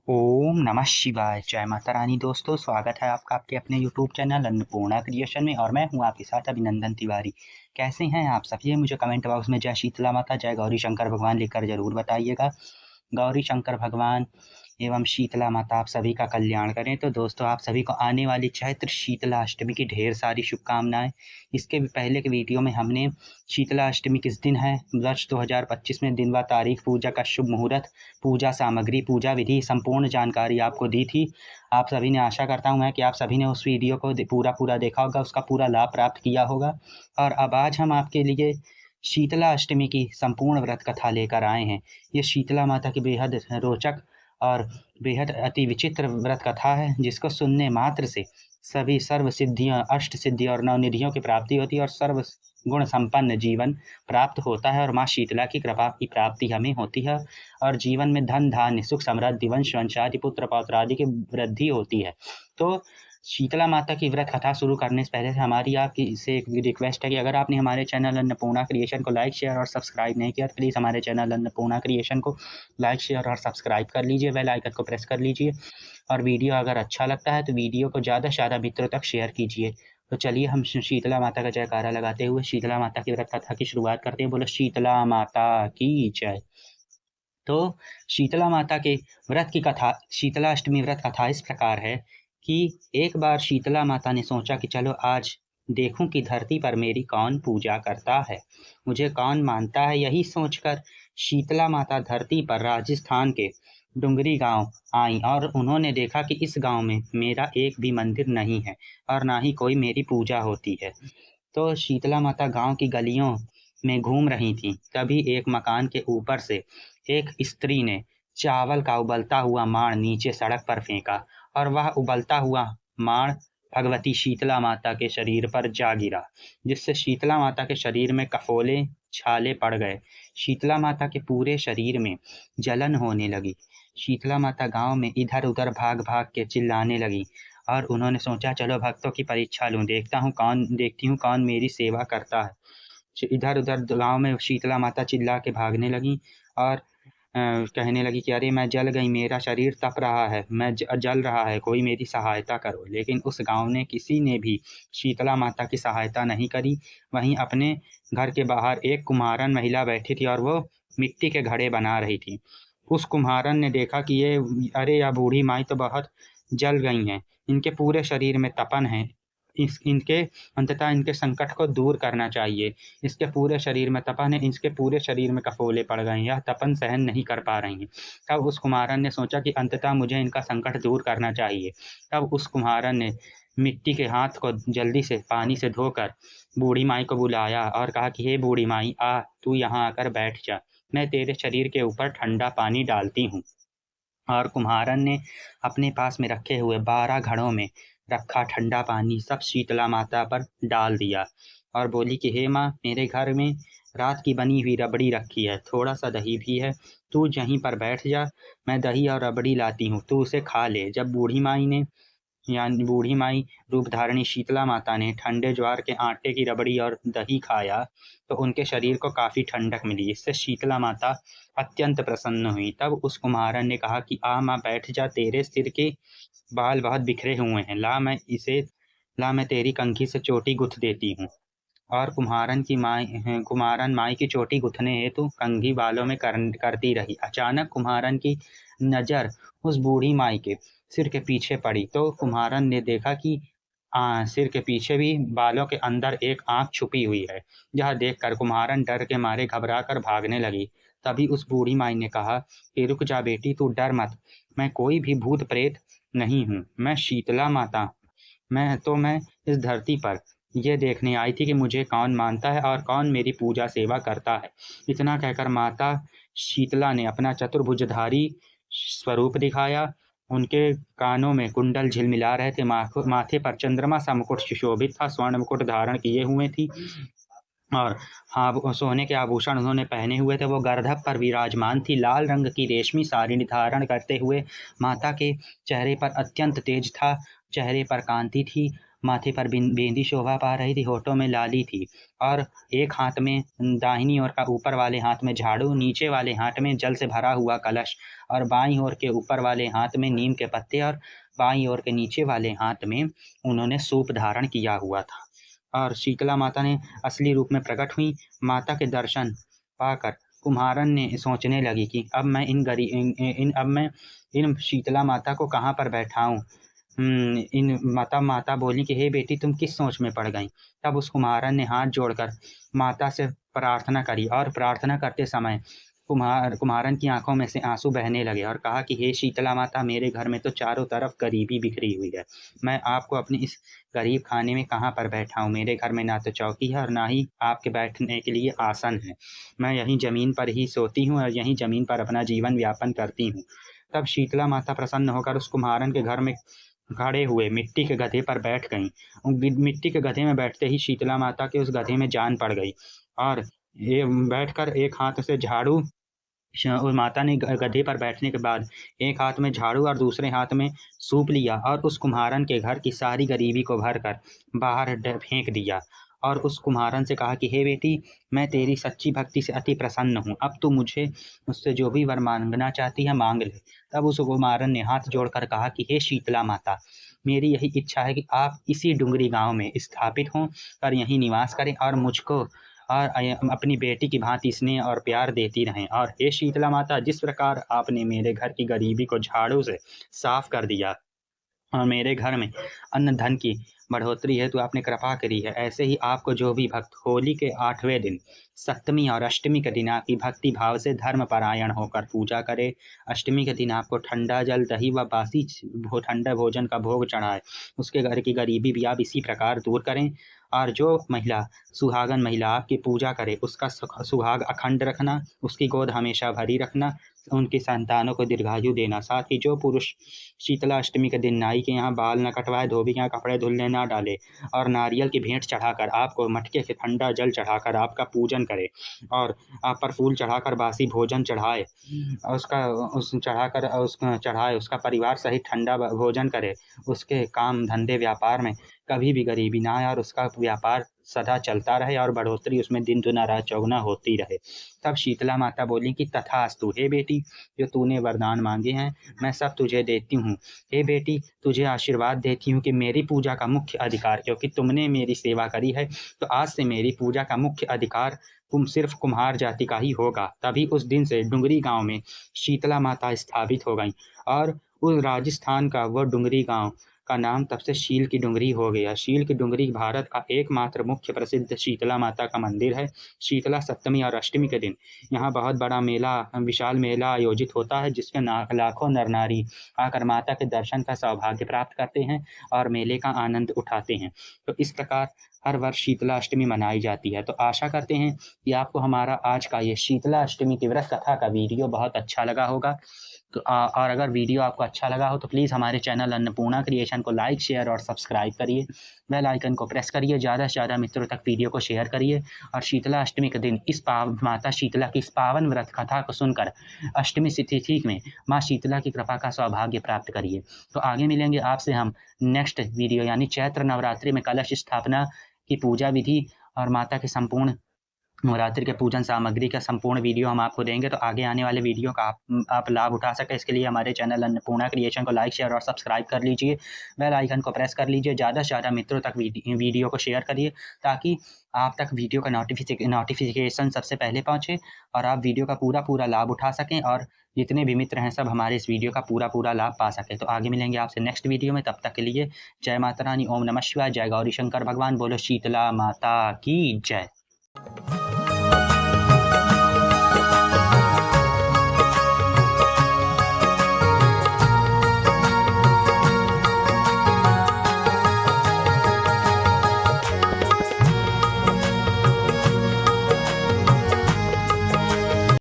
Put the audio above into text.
ओम नमः शिवाय। जय माता रानी। दोस्तों, स्वागत है आपका आपके अपने यूट्यूब चैनल अन्नपूर्णा क्रिएशन में और मैं हूं आपके साथ अभिनंदन तिवारी। कैसे हैं आप सभी? मुझे कमेंट बॉक्स में जय शीतला माता, जय गौरी शंकर भगवान लिखकर जरूर बताइएगा। गौरी शंकर भगवान एवं शीतला माता आप सभी का कल्याण करें। तो दोस्तों, आप सभी को आने वाली चैत्र शीतला अष्टमी की ढेर सारी शुभकामनाएं। इसके भी पहले के वीडियो में हमने शीतला अष्टमी किस दिन है, वर्ष 2025 में दिन व तारीख, पूजा का शुभ मुहूर्त, पूजा सामग्री, पूजा विधि, संपूर्ण जानकारी आपको दी थी। आप सभी ने, आशा करता हूँ मैं कि आप सभी ने उस वीडियो को पूरा देखा होगा, उसका पूरा लाभ प्राप्त किया होगा। और अब आज हम आपके लिए शीतला अष्टमी की संपूर्ण व्रत कथा लेकर आए हैं। ये शीतला माता की बेहद रोचक और बेहद अति विचित्र व्रत कथा है, जिसको सुनने मात्र से सभी सर्व सिद्धियाँ, अष्ट सिद्धि और नवनिधियों की प्राप्ति होती है और सर्व गुण संपन्न जीवन प्राप्त होता है और माँ शीतला की कृपा की प्राप्ति हमें होती है और जीवन में धन धान्य सुख समृद्धि वंश वंशादि पुत्र पौत्र आदि की वृद्धि होती है। तो शीतला माता की व्रत कथा शुरू करने से पहले हमारी आपकी से एक रिक्वेस्ट है कि अगर आपने हमारे चैनल अन्नपूर्णा क्रिएशन को लाइक शेयर और सब्सक्राइब नहीं किया तो प्लीज़ हमारे चैनल अन्नपूर्णा क्रिएशन को लाइक शेयर और सब्सक्राइब कर लीजिए, बेल आइकन को प्रेस कर लीजिए और वीडियो अगर अच्छा लगता है तो वीडियो को ज़्यादा से ज़्यादा मित्रों तक शेयर कीजिए। तो चलिए हम शीतला माता का जयकारा लगाते हुए शीतला माता की व्रत कथा की शुरुआत करते हैं। बोलो शीतला माता की जय। तो शीतला माता के व्रत की कथा, शीतला अष्टमी व्रत कथा इस प्रकार है कि एक बार शीतला माता ने सोचा कि चलो आज देखूं कि धरती पर मेरी कौन पूजा करता है, मुझे कौन मानता है। यही सोचकर शीतला माता धरती पर राजस्थान के डुंगरी गांव आई और उन्होंने देखा कि इस गांव में मेरा एक भी मंदिर नहीं है और ना ही कोई मेरी पूजा होती है। तो शीतला माता गांव की गलियों में घूम रही थीं, तभी एक मकान के ऊपर से एक स्त्री ने चावल का उबलता हुआ माड़ नीचे सड़क पर फेंका और वह उबलता हुआ माड़ भगवती शीतला माता के शरीर पर जा गिरा, जिससे शीतला माता के शरीर में कफोले छाले पड़ गए। शीतला माता के पूरे शरीर में जलन होने लगी। शीतला माता गांव में इधर उधर भाग भाग के चिल्लाने लगी और उन्होंने सोचा चलो भक्तों की परीक्षा लूं, देखती हूँ कौन मेरी सेवा करता है। इधर उधर गांव में शीतला माता चिल्ला के भागने लगी और कहने लगी कि अरे मैं जल गई, मेरा शरीर तप रहा है, मैं जल रहा है, कोई मेरी सहायता करो। लेकिन उस गांव ने किसी ने भी शीतला माता की सहायता नहीं करी। वहीं अपने घर के बाहर एक कुम्हारन महिला बैठी थी और वो मिट्टी के घड़े बना रही थी। उस कुम्हारन ने देखा कि अरे यह बूढ़ी माई तो बहुत जल गई हैं, इनके पूरे शरीर में तपन है, इनके अंततः इनके संकट को दूर करना चाहिए। इसके पूरे शरीर में तपन है, इसके पूरे शरीर में कफोले पड़ गए हैं, यह तपन सहन नहीं कर पा रही हैं। तब उस कुम्हारन ने सोचा कि अंततः मुझे इनका संकट दूर करना चाहिए। तब उस कुम्हारन ने मिट्टी के हाथ को जल्दी से पानी से धोकर बूढ़ी माई को बुलाया और कहा कि हे बूढ़ी माई, आ तू यहाँ आकर बैठ जा, मैं तेरे शरीर के ऊपर ठंडा पानी डालती हूँ। और कुम्हारन ने अपने पास में रखे हुए 12 घड़ों में रखा ठंडा पानी सब शीतला माता पर डाल दिया और बोली कि हे माँ, मेरे घर में रात की बनी हुई रबड़ी रखी है, थोड़ा सा दही भी है, तू यहीं पर बैठ जा, मैं दही और रबड़ी लाती हूँ, तू उसे खा ले। जब बूढ़ी माई रूप धारिणी शीतला माता ने ठंडे ज्वार के आटे की रबड़ी और दही खाया तो उनके शरीर को काफी ठंडक मिली। इससे शीतला माता अत्यंत प्रसन्न हुई। तब उस कुम्हारन ने कहा कि आ माँ बैठ जा, तेरे सिर के बाल बहुत बिखरे हुए हैं, ला मैं तेरी कंघी से चोटी गुथ देती हूँ। और कुम्हारन माई की चोटी गुथने हेतु कंघी बालों में करती रही। अचानक कुम्हारन की नजर उस बूढ़ी माई के सिर के पीछे पड़ी तो कुम्हारन ने देखा कि सिर के पीछे भी बालों के अंदर एक आंख छुपी हुई है। यह देखकर कुम्हारन डर के मारे घबरा कर भागने लगी। तभी उस बूढ़ी माई ने कहा कि रुक जा बेटी, तू डर मत, मैं कोई भी भूत प्रेत नहीं हूँ, मैं शीतला माता, मैं इस धरती पर ये देखने आई थी कि मुझे कौन मानता है और कौन मेरी पूजा सेवा करता है। इतना कहकर माता शीतला ने अपना चतुर्भुजधारी स्वरूप दिखाया। उनके कानों में कुंडल झिलमिला रहे थे, माथे पर चंद्रमा सा मुकुट सुशोभित था, स्वर्ण मुकुट धारण किए हुए थी और हाँ सोने के आभूषण उन्होंने पहने हुए थे। वो गर्दभ पर विराजमान थी। लाल रंग की रेशमी साड़ी धारण करते हुए माता के चेहरे पर अत्यंत तेज था, चेहरे पर कांति थी माथे पर बेंदी शोभा पा रही थी, होठों में लाली थी और एक हाथ में दाहिनी ओर का ऊपर वाले हाथ में झाड़ू, नीचे वाले हाथ में जल से भरा हुआ कलश और बाईं ओर के ऊपर वाले हाथ में नीम के पत्ते और बाईं ओर के नीचे वाले हाथ में उन्होंने सूप धारण किया हुआ था। और शीतला माता ने असली रूप में प्रकट हुई। माता के दर्शन पाकर कुम्हारन ने सोचने लगी कि अब मैं इन शीतला माता को कहाँ पर बैठाऊं। इन माता बोली कि हे बेटी, तुम किस सोच में पड़ गई। तब उस कुम्हारन ने हाथ जोड़कर माता से प्रार्थना करी और प्रार्थना करते समय कुम्हारन की आंखों में से आंसू बहने लगे और कहा कि हे शीतला माता, मेरे घर में तो चारों तरफ गरीबी बिखरी हुई है। मैं आपको अपने इस गरीब खाने में कहाँ पर बैठाऊं। मेरे घर में ना तो चौकी है और ना ही आपके बैठने के लिए आसन है। मैं यहीं जमीन पर ही सोती हूँ और यहीं जमीन पर अपना जीवन यापन करती हूँ। तब शीतला माता प्रसन्न होकर उस कुम्हारन के घर में खड़े हुए मिट्टी के गधे पर बैठ गईं। मिट्टी के गधे में बैठते ही शीतला माता के उस गधे में जान पड़ गई और ये बैठकर एक हाथ से झाड़ू, और माता ने गधे पर बैठने के बाद एक हाथ में झाड़ू और दूसरे हाथ में सूप लिया और उस कुम्हारन के घर की सारी गरीबी को भरकर बाहर फेंक दिया और उस कुम्हारन से कहा कि हे बेटी, मैं तेरी सच्ची भक्ति से अति प्रसन्न हूँ। अब तू मुझसे जो भी वर मांगना चाहती है मांग ले। तब उस कुम्हारन ने हाथ जोड़कर कहा कि हे शीतला माता, मेरी यही इच्छा है कि आप इसी डुंगरी गांव में स्थापित हों और यहीं निवास करें और मुझको और अपनी बेटी की भांति स्नेह और प्यार देती रहें। और हे शीतला माता, जिस प्रकार आपने मेरे घर की गरीबी को झाड़ू से साफ कर दिया और मेरे घर में अन्न धन की बढ़ोतरी है तो आपने कृपा करी है, ऐसे ही आपको जो भी भक्त होली के 8वें दिन, सप्तमी और अष्टमी के दिन आपकी भक्ति भाव से धर्म परायण होकर पूजा करे। अष्टमी के दिन आपको ठंडा जल, दही व बासी ठंडा भोजन का भोग चढ़ाए। उसके घर की गरीबी भी आप इसी प्रकार दूर करें। और जो महिला सुहागन महिला आपकी पूजा करे उसका सुहाग अखंड रखना, उसकी गोद हमेशा भरी रखना, उनकी संतानों को दीर्घायु देना। साथ ही जो पुरुष शीतला अष्टमी के दिन नाई के यहाँ बाल न कटवाए, धोबी के यहाँ कपड़े धुलने ना डाले और नारियल की भेंट चढ़ाकर आपको मटके से ठंडा जल चढ़ाकर आपका पूजन करे और आप पर फूल चढ़ाकर बासी भोजन चढ़ाए, उसका परिवार सहित ठंडा भोजन करे, उसके काम धंधे व्यापार में कभी भी गरीबी ना आए और उसका व्यापार सदा चलता रहे और बढ़ोतरी उसमें दिन दुना रात चौगुना होती रहे। तब शीतला माता बोली कि तथास्तु, हे बेटी, जो तूने वरदान मांगे हैं मैं सब तुझे देती हूँ। हे बेटी, तुझे आशीर्वाद देती हूँ कि मेरी पूजा का मुख्य अधिकार, क्योंकि तुमने मेरी सेवा करी है तो आज से मेरी पूजा का मुख्य अधिकार सिर्फ कुम्हार जाति का ही होगा। तभी उस दिन से डुंगरी गांव में शीतला माता स्थापित हो गई और उस राजस्थान का वह डुंगरी गांव का नाम तब से शील की डुंगरी हो गया। शील की डुंगरी भारत का एकमात्र मुख्य प्रसिद्ध शीतला माता का मंदिर है। शीतला सप्तमी और अष्टमी के दिन यहाँ बहुत बड़ा विशाल मेला आयोजित होता है, जिसमें लाखों नर नारी आकर माता के दर्शन का सौभाग्य प्राप्त करते हैं और मेले का आनंद उठाते हैं। तो इस प्रकार हर वर्ष शीतला अष्टमी मनाई जाती है। तो आशा करते हैं कि आपको हमारा आज का ये शीतला अष्टमी की व्रत कथा का वीडियो बहुत अच्छा लगा होगा। तो और अगर वीडियो आपको अच्छा लगा हो तो प्लीज़ हमारे चैनल अन्नपूर्णा क्रिएशन को लाइक, शेयर और सब्सक्राइब करिए। बेल आइकन को प्रेस करिए, ज़्यादा से ज़्यादा मित्रों तक वीडियो को शेयर करिए और शीतला अष्टमी के दिन माता शीतला की इस पावन व्रत कथा को सुनकर अष्टमी तिथि में माँ शीतला की कृपा का सौभाग्य प्राप्त करिए। तो आगे मिलेंगे आपसे हम नेक्स्ट वीडियो यानी चैत्र नवरात्रि में कलश स्थापना की पूजा विधि और माता के संपूर्ण नवरात्रि के पूजन सामग्री का संपूर्ण वीडियो हम आपको देंगे। तो आगे आने वाले वीडियो का आप लाभ उठा सकें, इसके लिए हमारे चैनल अन्नपूर्णा क्रिएशन को लाइक, शेयर और सब्सक्राइब कर लीजिए। बेल आइकन को प्रेस कर लीजिए, ज़्यादा से ज़्यादा मित्रों तक वीडियो को शेयर करिए ताकि आप तक वीडियो का नोटिफिकेशन सबसे पहले पहुँचे और आप वीडियो का पूरा लाभ उठा सकें और जितने भी मित्र हैं सब हमारे इस वीडियो का पूरा लाभ पा सकें। तो आगे मिलेंगे आपसे नेक्स्ट वीडियो में, तब तक के लिए जय माता रानी, ओम नमः शिवाय, जय गौरी शंकर भगवान, बोलो शीतला माता की जय।